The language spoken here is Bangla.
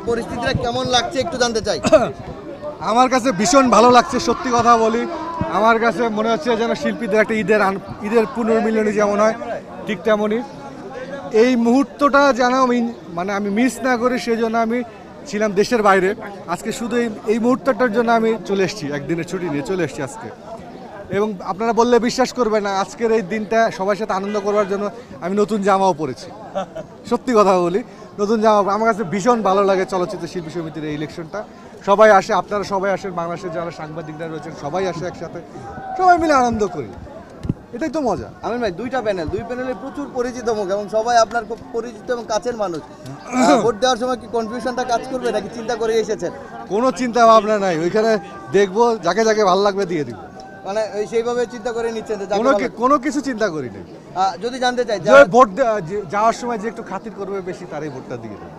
পরিস্থিতিটা কেমন লাগছে একটু জানতে চাই। আমার কাছে ভীষণ ভালো লাগছে, সত্যি কথা বলি। আমার কাছে মনে হচ্ছে যেন শিল্পীদের একটা ঈদের পুনর্মিলনী যেমন হয় ঠিক তেমনই এই মুহূর্তটা যেন আমি মিস না করি, সেই জন্য আমি ছিলাম দেশের বাইরে। আজকে শুধু এই মুহূর্তটার জন্য আমি চলে এসেছি, একদিনের ছুটি নিয়ে চলে এসেছি আজকে। এবং আপনারা বললে বিশ্বাস করবেন না, আজকের এই দিনটা সবার সাথে আনন্দ করার জন্য আমি নতুন জামাও পরেছি। সত্যি কথা বলি, নতুন জামা আমার কাছে ভীষণ ভালো লাগে। চলচ্চিত্র শিল্পী সমিতির এই ইলেকশনটা সবাই আসে, আপনারা সবাই আসেন, বাংলাদেশের যারা সাংবাদিকরা রয়েছেন সবাই আসে একসাথে, সবাই মিলে আনন্দ করি, এটাই তো মজা। আমিন ভাই, দুই প্যানেলে প্রচুর পরিচিত মুখ এবং সবাই আপনার খুব পরিচিত এবং কাছের মানুষ। ভোট দেওয়ার সময় কি কনফিউশনটা কাজ করবে নাকি চিন্তা করে এসেছেন? কোনো চিন্তা ভাবনা নাই, ওইখানে দেখবো যাকে যাকে ভালো লাগবে দিয়ে দিব। মানে সেইভাবে চিন্তা করে নিচ্ছেন? কোনো কিছু চিন্তা করি নাই। যদি জানতে চাই ভোট যাওয়ার সময় যে একটু খাতির করবে বেশি তারই ভোটটা দিয়ে দেবে।